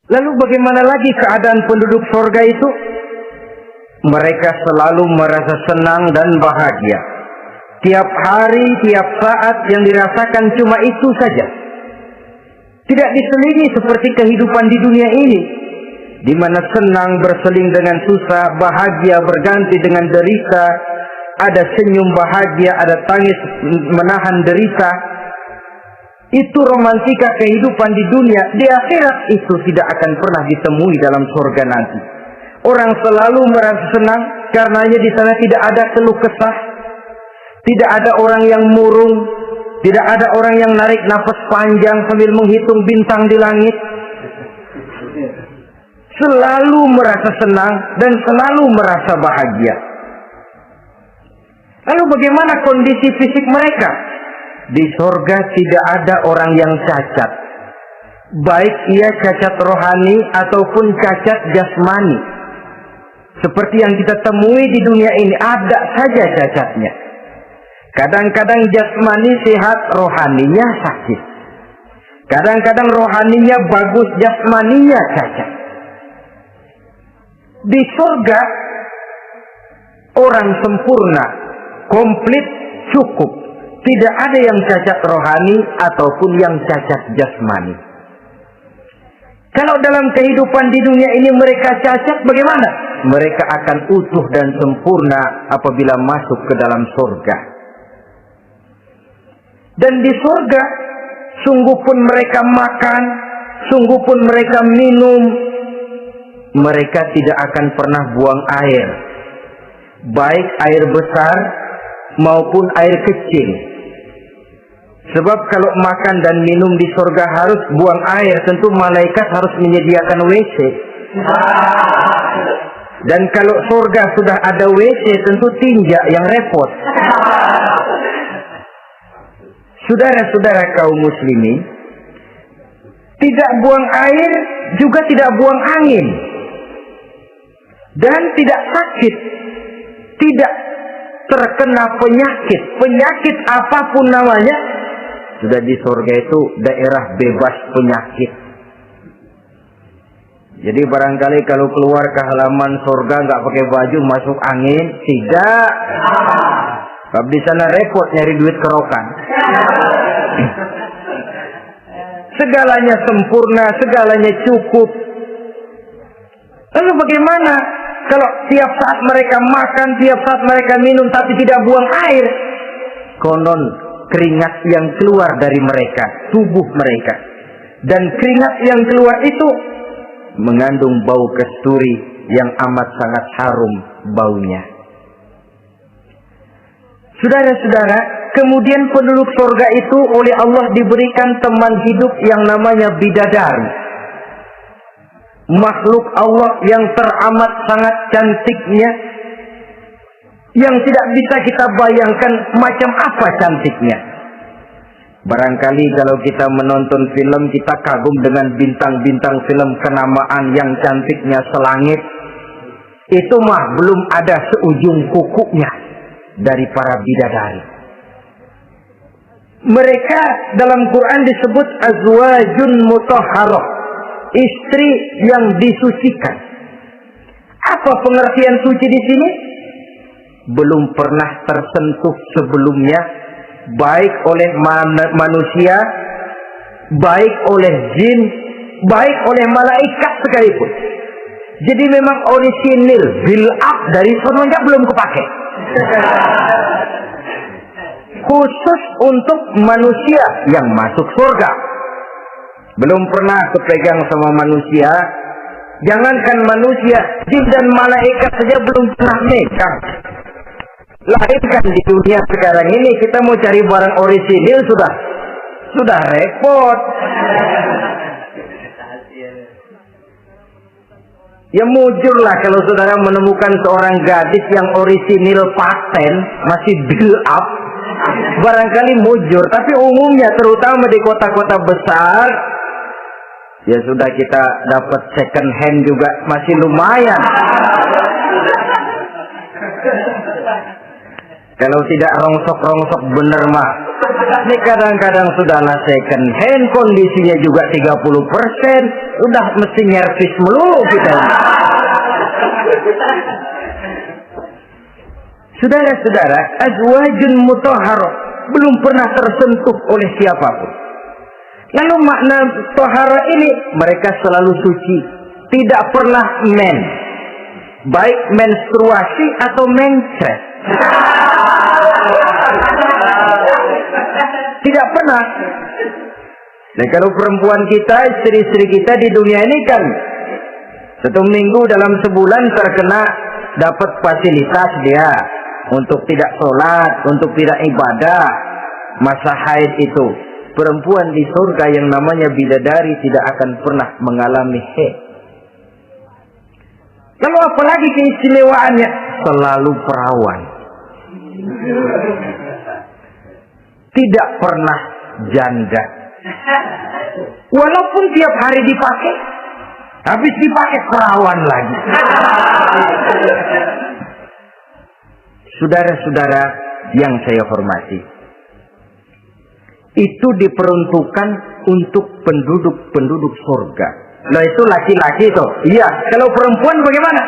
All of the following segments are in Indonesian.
Lalu bagaimana lagi keadaan penduduk surga itu? Mereka selalu merasa senang dan bahagia. Tiap hari, tiap saat yang dirasakan cuma itu saja. Tidak diselingi seperti kehidupan di dunia ini, di mana senang berseling dengan susah, bahagia berganti dengan derita, ada senyum bahagia, ada tangis menahan derita. Itu romantika kehidupan di dunia. Di akhirat itu tidak akan pernah ditemui dalam surga nanti. Orang selalu merasa senang karenanya di sana tidak ada keluh kesah, tidak ada orang yang murung, tidak ada orang yang narik nafas panjang sambil menghitung bintang di langit. Selalu merasa senang dan selalu merasa bahagia. Lalu bagaimana kondisi fisik mereka? Di surga tidak ada orang yang cacat, baik ia cacat rohani ataupun cacat jasmani. Seperti yang kita temui di dunia ini, ada saja cacatnya. Kadang-kadang jasmani sehat, rohaninya sakit. Kadang-kadang rohaninya bagus, jasmaninya cacat. Di surga orang sempurna, komplit, cukup. Tidak ada yang cacat rohani ataupun yang cacat jasmani. Kalau dalam kehidupan di dunia ini mereka cacat, bagaimana? Mereka akan utuh dan sempurna apabila masuk ke dalam surga. Dan di surga, sungguh pun mereka makan, sungguh pun mereka minum, mereka tidak akan pernah buang air, baik air besar maupun air kecil. Sebab kalau makan dan minum di surga harus buang air, tentu malaikat harus menyediakan WC. Dan kalau surga sudah ada WC, tentu tinja yang repot. Saudara-saudara kaum muslimin, tidak buang air juga tidak buang angin, dan tidak sakit, tidak terkena penyakit apapun namanya. Sudah di surga itu daerah bebas penyakit. Jadi barangkali kalau keluar ke halaman surga nggak pakai baju masuk angin, tidak. Sebab di sana repot nyari duit kerokan. Segalanya sempurna, segalanya cukup. Lalu bagaimana kalau tiap saat mereka makan, tiap saat mereka minum, tapi tidak buang air? Konon keringat yang keluar dari mereka, tubuh mereka, dan keringat yang keluar itu mengandung bau kasturi yang amat sangat harum baunya. Saudara-saudara, kemudian penduduk surga itu oleh Allah diberikan teman hidup yang namanya bidadari. Makhluk Allah yang teramat sangat cantiknya, yang tidak bisa kita bayangkan macam apa cantiknya. Barangkali kalau kita menonton film, kita kagum dengan bintang-bintang film kenamaan yang cantiknya selangit. Itu mah belum ada seujung kukunya dari para bidadari. Mereka dalam Quran disebut azwajun mutahharah, istri yang disucikan. Apa pengertian suci di sini? Belum pernah tersentuh sebelumnya, baik oleh manusia, baik oleh jin, baik oleh malaikat sekalipun. Jadi memang orisinil, build-up dari sononya belum kepake. Khusus untuk manusia yang masuk surga. Belum pernah kepegang sama manusia. Jangankan manusia, jin dan malaikat saja belum pernah megang. Lahirkan di dunia sekarang ini, kita mau cari barang orisinil sudah repot. Ya mujurlah kalau saudara menemukan seorang gadis yang orisinil paten, masih build up, barangkali mujur. Tapi umumnya terutama di kota-kota besar, ya sudah kita dapat second hand juga masih lumayan. Kalau tidak rongsok-rongsok bener mah Ini kadang-kadang sudahlah second hand, kondisinya juga 30%, udah mesti nyervis melulu kita. Saudara-saudara, azwajun mutahharah, belum pernah tersentuh oleh siapapun. Lalu makna tahara ini, mereka selalu suci, tidak pernah baik menstruasi atau mencret. Tidak pernah. Dan kalau perempuan kita, istri-istri kita di dunia ini kan 1 minggu dalam sebulan terkena dapat fasilitas dia untuk tidak sholat, untuk tidak ibadah, masa haid itu. Perempuan di surga yang namanya bidadari tidak akan pernah mengalami haid. Lalu apalagi keistimewaannya? Selalu perawan. Tidak pernah janda. Walaupun tiap hari dipakai, habis dipakai perawan lagi. Saudara-saudara yang saya hormati, itu diperuntukkan untuk penduduk-penduduk surga. Nah itu laki-laki itu. Iya, kalau perempuan bagaimana?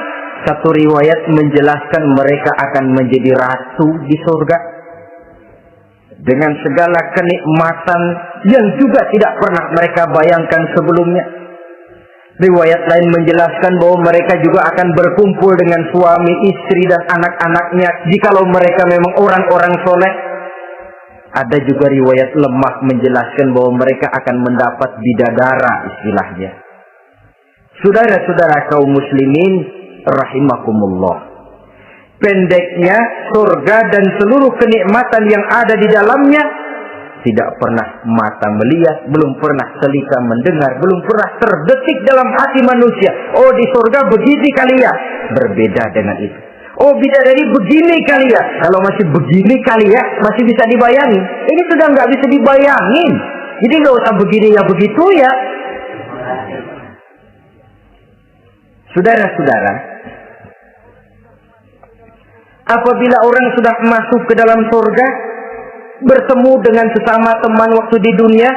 Satu riwayat menjelaskan mereka akan menjadi ratu di surga dengan segala kenikmatan yang juga tidak pernah mereka bayangkan sebelumnya. Riwayat lain menjelaskan bahwa mereka juga akan berkumpul dengan suami, istri dan anak-anaknya jikalau mereka memang orang-orang soleh. Ada juga riwayat lemah menjelaskan bahwa mereka akan mendapat bidadara istilahnya. Saudara-saudara kaum muslimin rahimakumullah. Pendeknya surga dan seluruh kenikmatan yang ada di dalamnya tidak pernah mata melihat, belum pernah telinga mendengar, belum pernah terdetik dalam hati manusia. Oh di surga begini kali ya. Berbeda dengan itu. Oh bidadari begini kali ya. Kalau masih begini kali ya, masih bisa dibayangin. Ini sudah nggak bisa dibayangin. Jadi nggak usah begini ya begitu ya. Saudara-saudara, apabila orang sudah masuk ke dalam surga, bertemu dengan sesama teman waktu di dunia,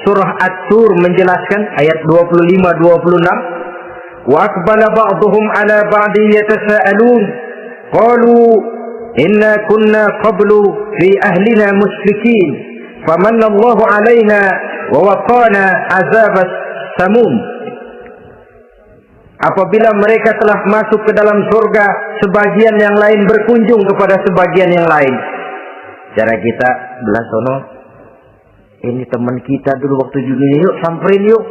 surah At-Tur menjelaskan ayat 25-26, wa aqbala ba'dhum ala ba'din yatasaalun qalu inna kunna qablu fi ahlina musyrikin famanna Allahu alaina wa waqana azabas samum. Apabila mereka telah masuk ke dalam surga, sebagian yang lain berkunjung kepada sebagian yang lain. Cara kita belah sono, ini teman kita dulu waktu dunia, yuk samperin yuk.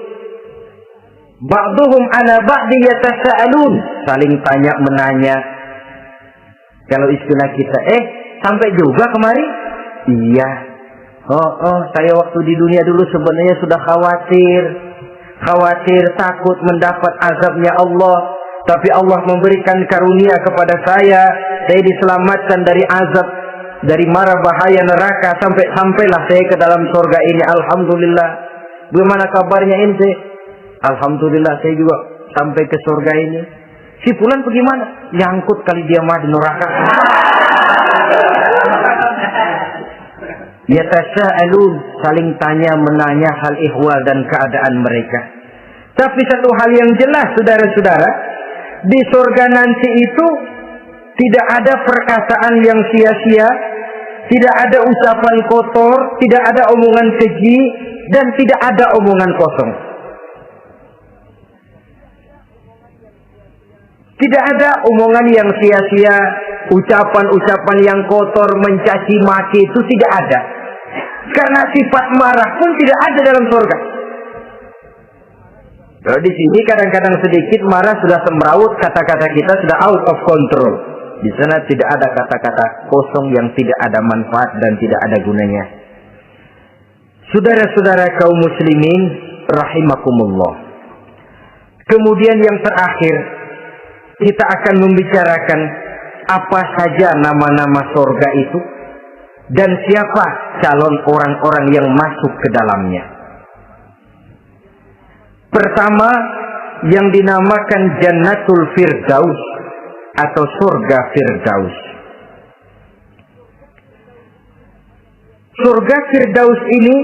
Ba'duhum ala ba'di yatasaalun, saling tanya menanya. Kalau istilah kita, sampai juga kemari? Iya. Saya waktu di dunia dulu sebenarnya sudah khawatir takut mendapat azabnya Allah, tapi Allah memberikan karunia kepada saya diselamatkan dari azab, dari mara bahaya neraka, sampailah saya ke dalam surga ini. Alhamdulillah. Bagaimana kabarnya ente? Alhamdulillah saya juga sampai ke surga ini. Si fulan bagaimana? Nyangkut kali dia mah di neraka. Yatasaalun, saling tanya menanya hal ihwal dan keadaan mereka. Tapi satu hal yang jelas saudara-saudara, di surga nanti itu tidak ada perkataan yang sia-sia, tidak ada ucapan kotor, tidak ada omongan keji, dan tidak ada omongan kosong. Tidak ada omongan yang sia-sia, ucapan-ucapan yang kotor, mencaci maki, itu tidak ada. Karena sifat marah pun tidak ada dalam surga. Kalau di sini kadang-kadang sedikit marah sudah semrawut, kata-kata kita sudah out of control. Di sana tidak ada kata-kata kosong yang tidak ada manfaat dan tidak ada gunanya. Saudara-saudara kaum muslimin rahimakumullah. Kemudian yang terakhir, kita akan membicarakan apa saja nama-nama surga itu dan siapa calon orang-orang yang masuk ke dalamnya. Pertama, yang dinamakan Jannatul Firdaus atau surga Firdaus. surga Firdaus ini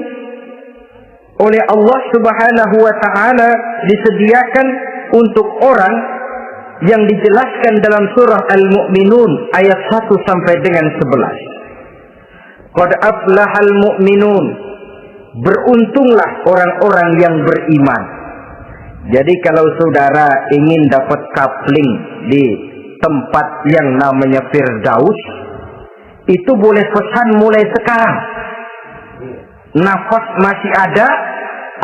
oleh Allah Subhanahu wa taala disediakan untuk orang yang dijelaskan dalam surah Al-Mu'minun ayat 1 sampai dengan 11. Qad aflahal mu'minun, beruntunglah orang-orang yang beriman. Jadi kalau saudara ingin dapat kapling di tempat yang namanya Firdaus, itu boleh pesan mulai sekarang. Nafas masih ada,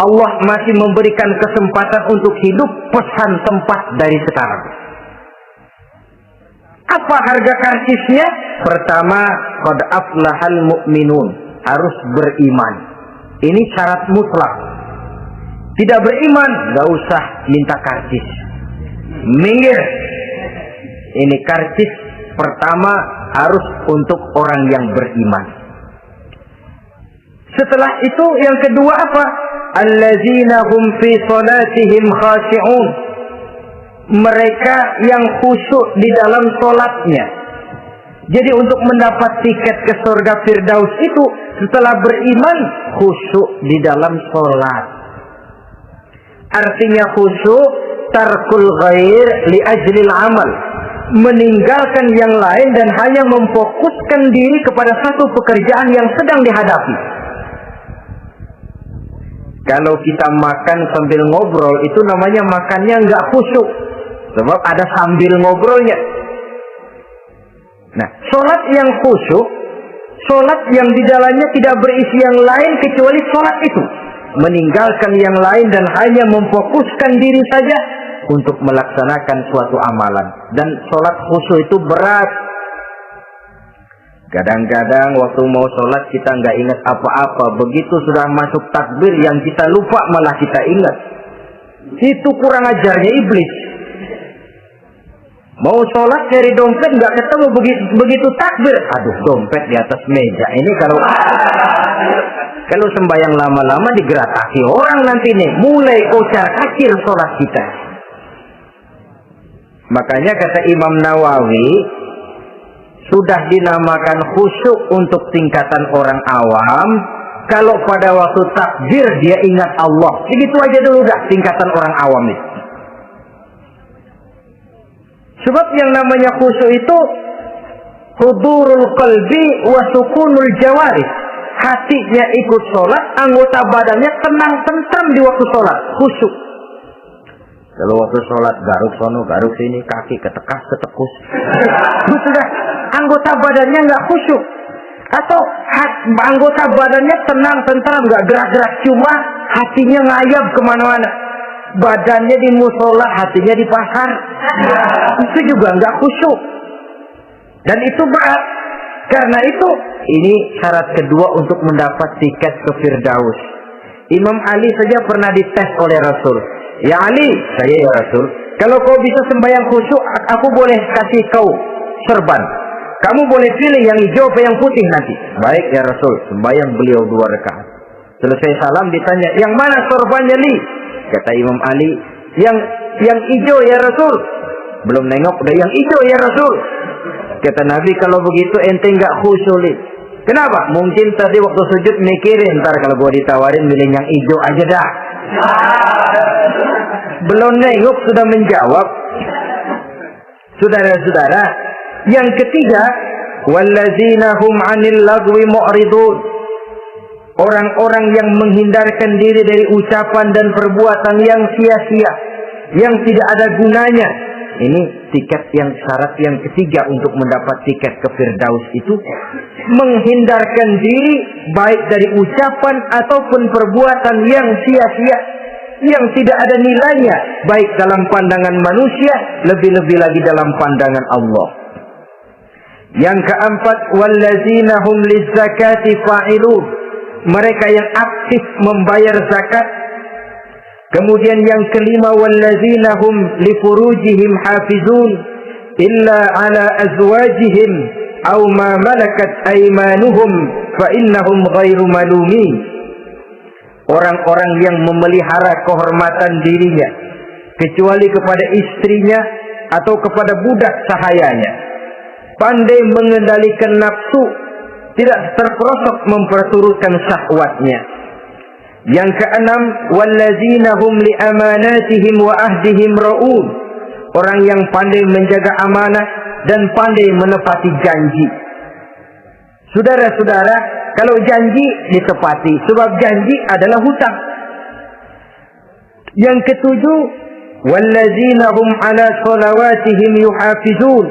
Allah masih memberikan kesempatan untuk hidup, pesan tempat dari sekarang. Apa harga karcisnya? Pertama, qad aflahal mu'minun, harus beriman. Ini syarat mutlak. Tidak beriman, gak usah minta karcis. Minggir. Ini karcis pertama harus untuk orang yang beriman. Setelah itu yang kedua apa? Allazina hum fi salatihim khashi'un. Mereka yang khusyuk di dalam salatnya. Jadi untuk mendapat tiket ke surga Firdaus itu setelah beriman khusyuk di dalam salat. Artinya khusyuk tarkul ghair li ajlil amal. Meninggalkan yang lain dan hanya memfokuskan diri kepada satu pekerjaan yang sedang dihadapi. Kalau kita makan sambil ngobrol, itu namanya makannya nggak khusyuk. Sebab ada sambil ngobrolnya. Nah, sholat yang khusyuk, sholat yang di dalamnya tidak berisi yang lain kecuali sholat itu. Meninggalkan yang lain dan hanya memfokuskan diri saja untuk melaksanakan suatu amalan. Dan sholat khusyuk itu berat. Kadang-kadang waktu mau sholat kita nggak ingat apa-apa. Begitu sudah masuk takbir yang kita lupa malah kita ingat. Itu kurang ajarnya iblis. Mau sholat cari dompet nggak ketemu, begitu takbir. Aduh, dompet di atas meja. Ini kalau sembahyang lama-lama digerakasi orang nanti nih. Mulai kocar kacir sholat kita. Makanya kata Imam Nawawi, sudah dinamakan khusyuk untuk tingkatan orang awam. Kalau pada waktu takbir dia ingat Allah, begitu aja dulu dah tingkatan orang awam itu. Sebab yang namanya khusyuk itu hudurul qalbi wa sukunul jawarih. Hatinya ikut sholat, anggota badannya tenang tentram di waktu sholat, khusyuk. Kalau waktu sholat garuk sono garuk sini, kaki ketekas ketekus, sudah anggota badannya nggak khusyuk. Atau anggota badannya tenang tentram, nggak gerak-gerak, cuma hatinya ngayap kemana-mana. Badannya di musola, hatinya di pasar. Itu juga nggak khusyuk. Dan itu berat. Karena itu, ini syarat kedua untuk mendapat tiket ke Firdaus. Imam Ali saja pernah dites oleh Rasul. Ya Ali, saya ya Rasul, kalau kau bisa sembahyang khusyuk, aku boleh kasih kau serban. Kamu boleh pilih yang hijau atau yang putih nanti. Baik ya Rasul, sembahyang beliau 2 rakaat. Selesai salam ditanya, yang mana sorbannya Li? Kata Imam Ali, yang hijau ya Rasul. Belum nengok, udah yang hijau ya Rasul. Kata Nabi, kalau begitu ente nggak khusyuk Li. Kenapa? Mungkin tadi waktu sujud mikirin, ntar kalau gua ditawarin milih yang hijau aja dah. Belum nengok sudah menjawab. Saudara-saudara, yang ketiga, wallazina hum 'anil lagwi mu'ridun. Orang-orang yang menghindarkan diri dari ucapan dan perbuatan yang sia-sia, yang tidak ada gunanya. Ini tiket yang syarat yang ketiga untuk mendapat tiket ke Firdaus itu menghindarkan diri baik dari ucapan ataupun perbuatan yang sia-sia, yang tidak ada nilainya baik dalam pandangan manusia, lebih-lebih lagi dalam pandangan Allah. Yang keempat, wallazina hum lizzakati fa'ilun. Mereka yang aktif membayar zakat. Kemudian yang kelima, wallazina hum li furujihim hafizun illa ala azwajihim aw ma malakat aymanuhum fa innahum ghairu malumin. Orang-orang yang memelihara kehormatan dirinya kecuali kepada istrinya atau kepada budak sahayanya, pandai mengendalikan nafsu, tidak terperosok memperturutkan syahwatnya. Yang keenam, wallazina hum li amanatihim wa ahdihim ra'un, orang yang pandai menjaga amanah dan pandai menepati janji. Saudara-saudara, kalau janji ditepati, sebab janji adalah hutang. Yang ketujuh, wallazina hum ala shalawatihim yuhafizun,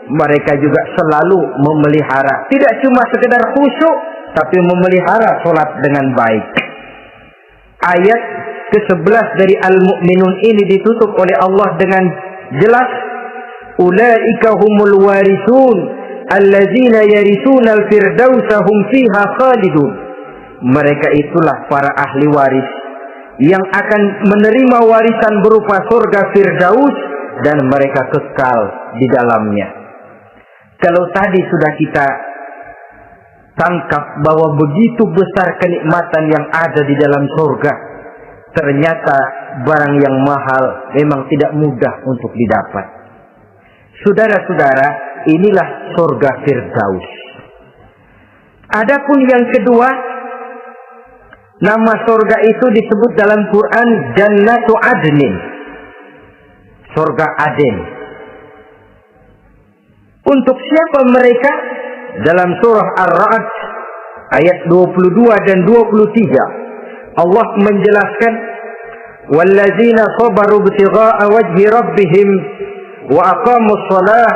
mereka juga selalu memelihara, tidak cuma sekedar khusyuk, tapi memelihara salat dengan baik. Ayat ke-11 dari Al-Mu'minun ini ditutup oleh Allah dengan jelas, ulaika humul warisun allazina yarisuna al-firdausa hum fiha khalidun, mereka itulah para ahli waris yang akan menerima warisan berupa surga Firdaus dan mereka kekal di dalamnya. Kalau tadi sudah kita tangkap bahwa begitu besar kenikmatan yang ada di dalam surga, ternyata barang yang mahal memang tidak mudah untuk didapat. Saudara-saudara, inilah surga Firdaus. Adapun yang kedua, nama surga itu disebut dalam Quran Jannatu Adnin, surga Aden. Untuk siapa mereka? Dalam surah Ar-Ra'd ayat 22 dan 23 Allah menjelaskan, wallazina sabaru ibtigha'a wajhi rabbihim wa aqamus shalah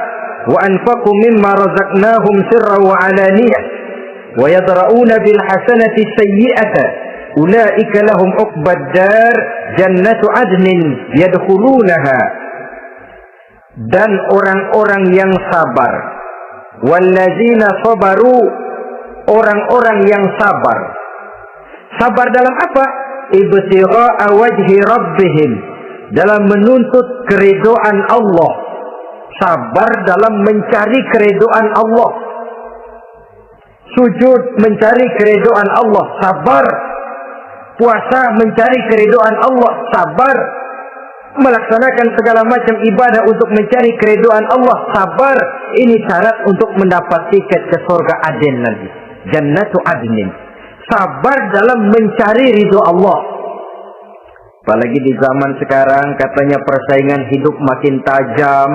wa anfaqu mimma razaqnahum sirran wa alaniyah wa yadra'una bil hasanati sayyi'ata ulaika lahum uqbad dar jannatu adnin yadkhulunaha. Dan orang-orang yang sabar, wallazina sabaru, orang-orang yang sabar. Sabar dalam apa? Ibtigha'a wajhi rabbihim, dalam menuntut keridhaan Allah. Sabar dalam mencari keridhaan Allah. Sujud mencari keridhaan Allah, sabar. Puasa mencari keridhaan Allah, sabar. Melaksanakan segala macam ibadah untuk mencari keridhaan Allah, sabar. Ini syarat untuk mendapat tiket ke surga Aden nanti, Jannatu Adnin. Sabar dalam mencari ridho Allah. Apalagi di zaman sekarang katanya persaingan hidup makin tajam,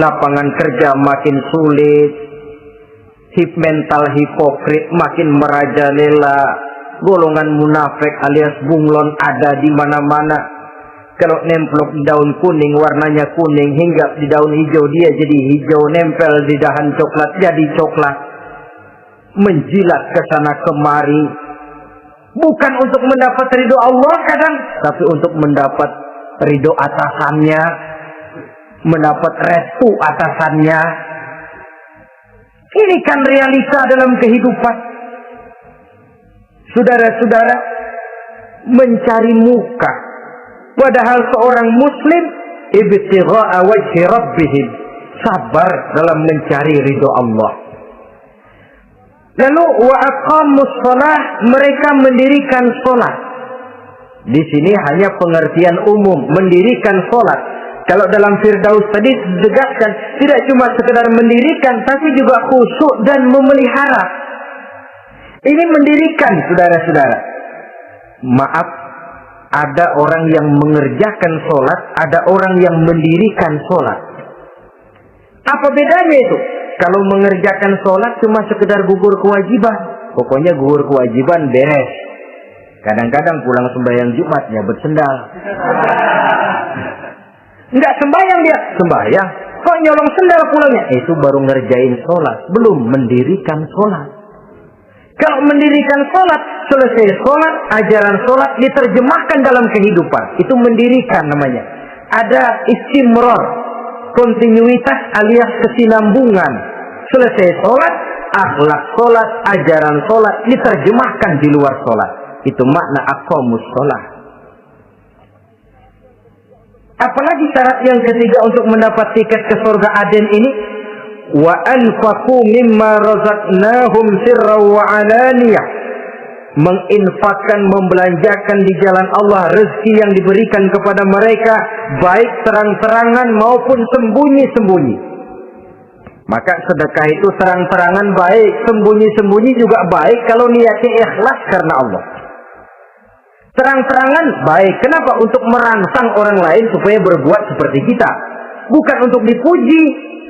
lapangan kerja makin sulit, mental hipokrit makin merajalela, golongan munafik alias bunglon ada di mana-mana. Kalau nemplok di daun kuning, warnanya kuning, hingga di daun hijau dia jadi hijau, nempel di dahan coklat jadi coklat. Menjilat ke sana kemari, bukan untuk mendapat ridho Allah kadang, tapi untuk mendapat ridho atasannya, mendapat restu atasannya. Ini kan realita dalam kehidupan. Saudara-saudara, mencari muka. Padahal seorang muslim ibtigha'a wajhi rabbihim, sabar dalam mencari ridho Allah. Lalu wa aqamus shalah, mereka mendirikan salat. Di sini hanya pengertian umum, mendirikan salat. Kalau dalam Firdaus tadi ditegaskan tidak cuma sekedar mendirikan, tapi juga khusyuk dan memelihara. Ini mendirikan, saudara-saudara. Maaf, ada orang yang mengerjakan sholat, ada orang yang mendirikan sholat. Apa bedanya itu? Kalau mengerjakan sholat cuma sekedar gugur kewajiban, pokoknya gugur kewajiban beres. Kadang-kadang pulang sembahyang Jumat nyabet sendal. Enggak sembahyang dia, sembahyang. Kok nyolong sendal pulangnya? Itu baru ngerjain sholat, belum mendirikan sholat. Kalau mendirikan sholat, selesai sholat, ajaran sholat diterjemahkan dalam kehidupan. Itu mendirikan namanya. Ada istimrar, kontinuitas alias kesinambungan. Selesai sholat, akhlak sholat, ajaran sholat diterjemahkan di luar sholat. Itu makna aqamus sholat. Apalagi syarat yang ketiga untuk mendapat tiket ke surga Aden ini, wa anfaqu mimma razaqnahum sirran wa alaniyah, menginfakkan, membelanjakan di jalan Allah rezeki yang diberikan kepada mereka, baik terang-terangan maupun sembunyi-sembunyi. Maka sedekah itu terang-terangan baik, sembunyi-sembunyi juga baik kalau niatnya ikhlas karena Allah. Terang-terangan baik. Kenapa? Untuk merangsang orang lain supaya berbuat seperti kita. Bukan untuk dipuji,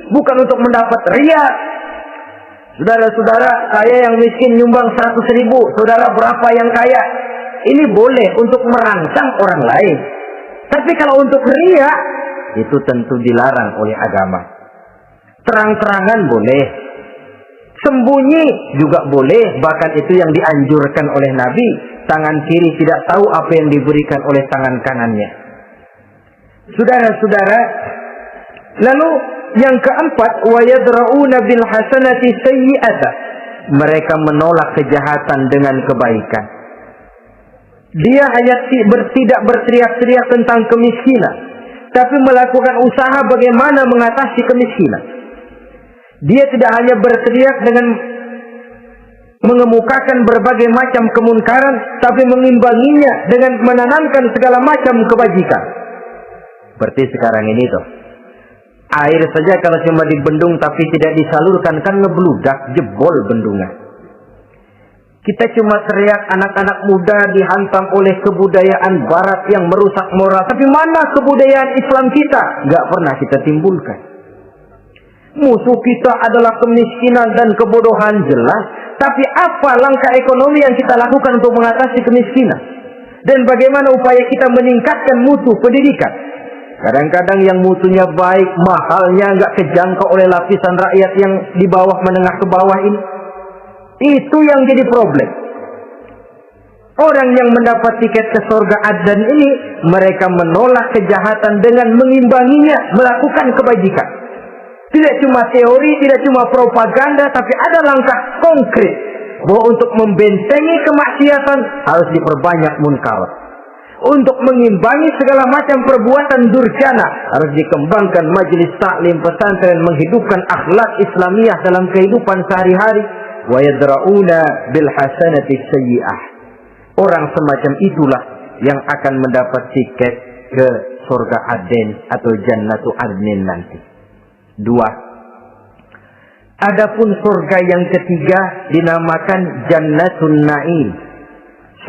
bukan untuk mendapat ria. Saudara-saudara, saya yang miskin nyumbang 100.000, saudara berapa yang kaya? Ini boleh untuk merangsang orang lain. Tapi kalau untuk ria, itu tentu dilarang oleh agama. Terang-terangan boleh, sembunyi juga boleh. Bahkan itu yang dianjurkan oleh Nabi. Tangan kiri tidak tahu apa yang diberikan oleh tangan kanannya. Saudara-saudara, lalu yang keempat, wa yadra'una bil hasanati sayyi'ata. Mereka menolak kejahatan dengan kebaikan. Dia hanya tidak berteriak-teriak tentang kemiskinan, tapi melakukan usaha bagaimana mengatasi kemiskinan. Dia tidak hanya berteriak dengan mengemukakan berbagai macam kemunkaran, tapi mengimbanginya dengan menanamkan segala macam kebajikan. Seperti sekarang ini tuh. Air saja kalau cuma dibendung tapi tidak disalurkan kan ngebludak, jebol bendungan. Kita cuma teriak anak-anak muda dihantam oleh kebudayaan barat yang merusak moral. Tapi mana kebudayaan Islam kita? Gak pernah kita timbulkan. Musuh kita adalah kemiskinan dan kebodohan, jelas. Tapi apa langkah ekonomi yang kita lakukan untuk mengatasi kemiskinan? Dan bagaimana upaya kita meningkatkan mutu pendidikan? Kadang-kadang yang mutunya baik, mahalnya nggak kejangkau oleh lapisan rakyat yang di bawah menengah ke bawah ini. Itu yang jadi problem. Orang yang mendapat tiket ke surga Adnan ini, mereka menolak kejahatan dengan mengimbanginya, melakukan kebajikan. Tidak cuma teori, tidak cuma propaganda, tapi ada langkah konkret bahwa untuk membentengi kemaksiatan harus diperbanyak munkarat. Untuk mengimbangi segala macam perbuatan durjana harus dikembangkan majelis taklim pesantren, menghidupkan akhlak Islamiyah dalam kehidupan sehari-hari. Wa yadra'una bil hasanati sayyi'ah. Orang semacam itulah yang akan mendapat tiket ke surga Aden atau Jannatu Adnin nanti. 2. Adapun surga yang ketiga dinamakan Jannatun Naim.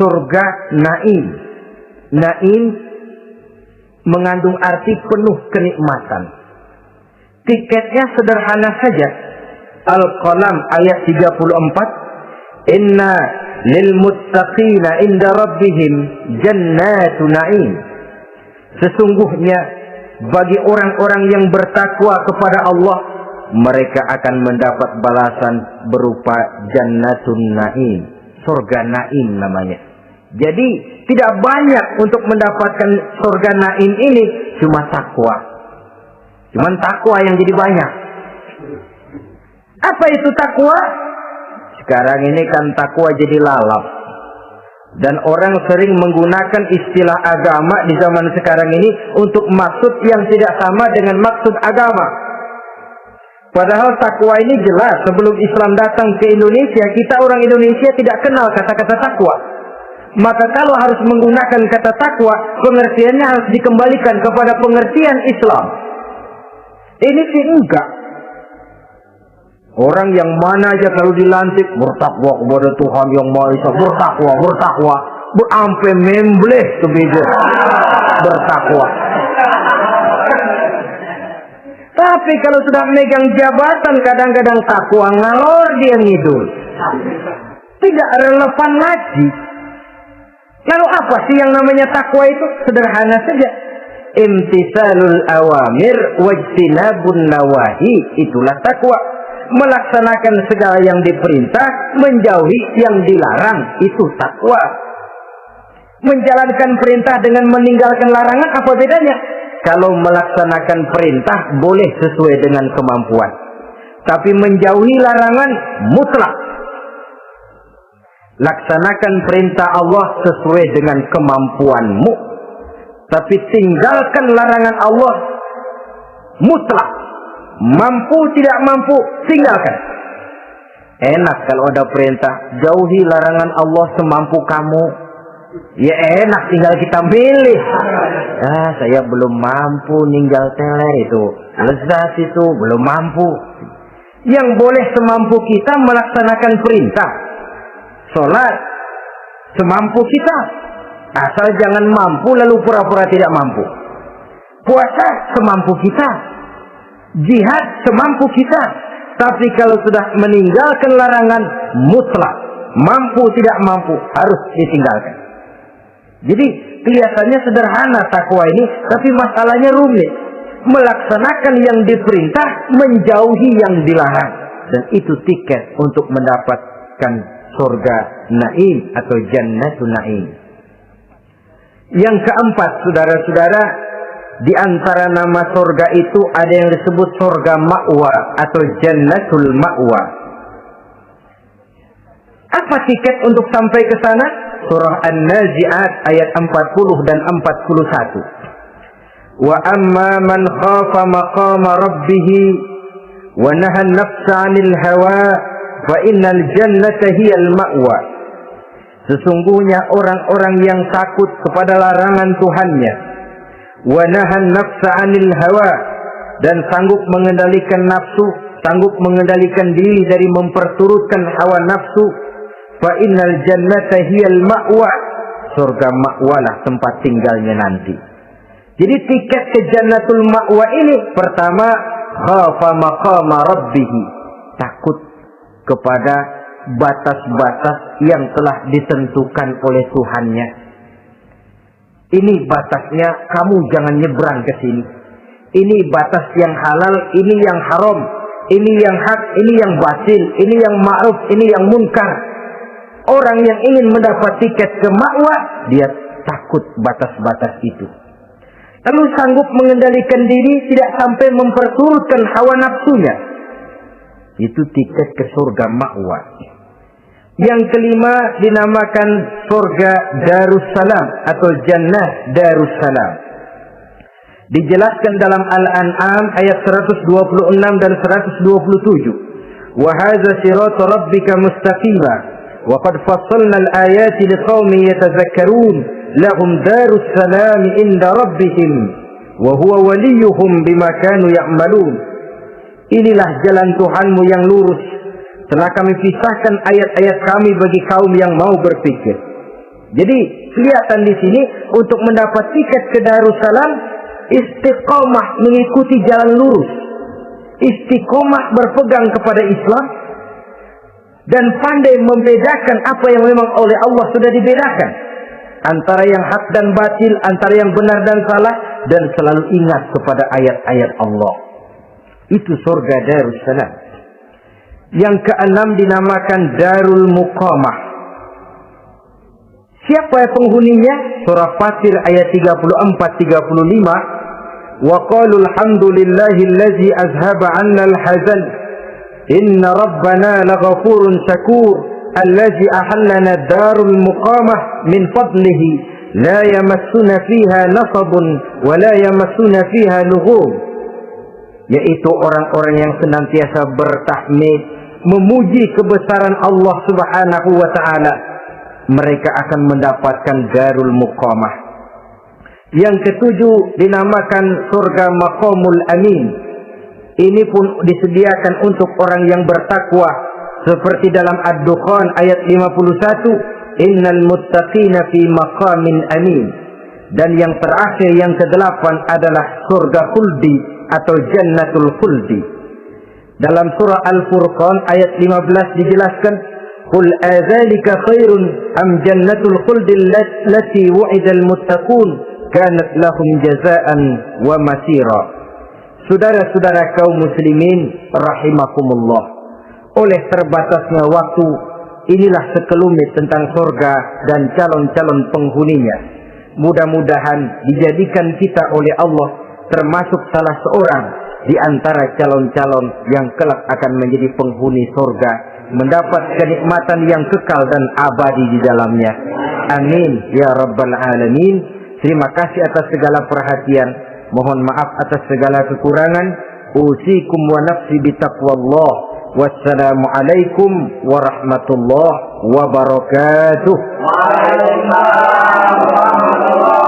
Surga Naim. Naim mengandung arti penuh kenikmatan. Tiketnya sederhana saja. Al-Qalam ayat 34. Inna lil muttaqina inda rabbihim jannatu na'im. Sesungguhnya bagi orang-orang yang bertakwa kepada Allah, mereka akan mendapat balasan berupa jannatun na'im. Surga Naim namanya. Jadi tidak banyak untuk mendapatkan surga Naim ini, cuma takwa. Cuman takwa yang jadi banyak. Apa itu takwa? Sekarang ini kan takwa jadi lalap. Dan orang sering menggunakan istilah agama di zaman sekarang ini untuk maksud yang tidak sama dengan maksud agama. Padahal takwa ini jelas. Sebelum Islam datang ke Indonesia, kita orang Indonesia tidak kenal kata-kata takwa. Maka kalau harus menggunakan kata takwa, pengertiannya harus dikembalikan kepada pengertian Islam. Ini sih enggak. Orang yang mana aja kalau dilantik bertakwa kepada Tuhan yang Maha Esa, bertakwa, berampe membleh tuh beda bertakwa. Tapi kalau sudah megang jabatan, kadang-kadang takwa ngalor dia ngidul. Tidak relevan lagi. Lalu apa sih yang namanya takwa itu? Sederhana saja. Imtisalul awamir wajtinabun nawahi. Itulah takwa. Melaksanakan segala yang diperintah, menjauhi yang dilarang. Itu takwa. Menjalankan perintah dengan meninggalkan larangan, apa bedanya? Kalau melaksanakan perintah boleh sesuai dengan kemampuan. Tapi menjauhi larangan mutlak. Laksanakan perintah Allah sesuai dengan kemampuanmu. Tapi tinggalkan larangan Allah mutlak. Mampu tidak mampu, tinggalkan. Enak kalau ada perintah, jauhi larangan Allah semampu kamu. Ya enak, tinggal kita milih. Saya belum mampu ninggal teler itu. Lezat itu, belum mampu. Yang boleh semampu kita melaksanakan perintah. Sholat semampu kita, asal jangan mampu lalu pura-pura tidak mampu. Puasa semampu kita, jihad semampu kita. Tapi kalau sudah meninggalkan larangan, mutlak, mampu tidak mampu harus ditinggalkan. Jadi kelihatannya sederhana takwa ini, tapi masalahnya rumit. Melaksanakan yang diperintah, menjauhi yang dilarang. Dan itu tiket untuk mendapatkan surga naim atau jannatul naim. Yang keempat, saudara-saudara, di antara nama surga itu ada yang disebut surga ma'wa atau jannatul ma'wa. Apa tiket untuk sampai ke sana? Surah An-Nazi'at ayat 40 dan 41. Wa amma man khafa maqama rabbih wa nahan nafsa 'anil hawa fa innal jannata hiyal ma'wa. Sesungguhnya orang-orang yang takut kepada larangan Tuhannya, wa nahan nafsa 'anil hawa, dan sanggup mengendalikan nafsu, sanggup mengendalikan diri dari memperturutkan hawa nafsu, fa innal jannata hiyal ma'wa, surga ma'walah tempat tinggalnya nanti. Jadi tiket ke jannatul ma'wa ini, pertama, khafa maqama rabbih, takut kepada batas-batas yang telah ditentukan oleh Tuhannya. Ini batasnya, kamu jangan nyebrang ke sini. Ini batas yang halal, ini yang haram, ini yang hak, ini yang batil, ini yang ma'ruf, ini yang munkar. Orang yang ingin mendapat tiket ke ma'wa, dia takut batas-batas itu. Lalu sanggup mengendalikan diri, tidak sampai memperturutkan hawa nafsunya. Itu tiket ke surga ma'wa. Yang kelima dinamakan surga Darussalam atau Jannah Darussalam. Dijelaskan dalam Al-An'am ayat 126 dan 127. Wa hadza siratu rabbika mustaqima wa qad fassalna al-ayati liqaumin yatadhakkarun lahum darussalam inda rabbihim wa huwa waliyuhum bima kanu ya'malun. Inilah jalan Tuhanmu yang lurus. Telah kami pisahkan ayat-ayat kami bagi kaum yang mau berpikir. Jadi kelihatan di sini untuk mendapat tiket ke Darussalam, istiqomah mengikuti jalan lurus, istiqomah berpegang kepada Islam, dan pandai membedakan apa yang memang oleh Allah sudah dibedakan antara yang hak dan batil, antara yang benar dan salah, dan selalu ingat kepada ayat-ayat Allah. Itu surga Darussalam. Yang keenam dinamakan Darul Muqamah. Siapa penghuninya? Surah Fatir ayat 34-35. Wa qalu alhamdulillahillazi azhaba 'anna al-hazan inna rabbana laghafurun syakur allazi ahallana darul muqamah min fadlihi la yamassuna fiha nasabun wa la yamassuna fiha lughub. Yaitu orang-orang yang senantiasa bertahmid, memuji kebesaran Allah Subhanahu wa ta'ala, mereka akan mendapatkan Darul Muqamah. Yang ketujuh dinamakan surga Maqamul Amin. Ini pun disediakan untuk orang yang bertakwa, seperti dalam Ad-Dukhan ayat 51, innal muttaqina fi maqamin amin. Dan yang terakhir, yang kedelapan adalah surga khuldi atau jannatul khuldi. Dalam surah Al-Furqan ayat 15 dijelaskan, qul adzalika khairun am jannatul khuldi allati wu'idal muttaqun kanat lahum jazaan wa masira. Saudara-saudara kaum muslimin rahimakumullah, oleh terbatasnya waktu, inilah sekelumit tentang surga dan calon-calon penghuninya. Mudah-mudahan dijadikan kita oleh Allah termasuk salah seorang di antara calon-calon yang kelak akan menjadi penghuni surga, mendapat kenikmatan yang kekal dan abadi di dalamnya. Amin ya rabbal alamin. Terima kasih atas segala perhatian. Mohon maaf atas segala kekurangan. Usikum wa nafsi bitaqwallah. Wassalamualaikum warahmatullahi wabarakatuh. Waalaikumsalam warahmatullahi wabarakatuh.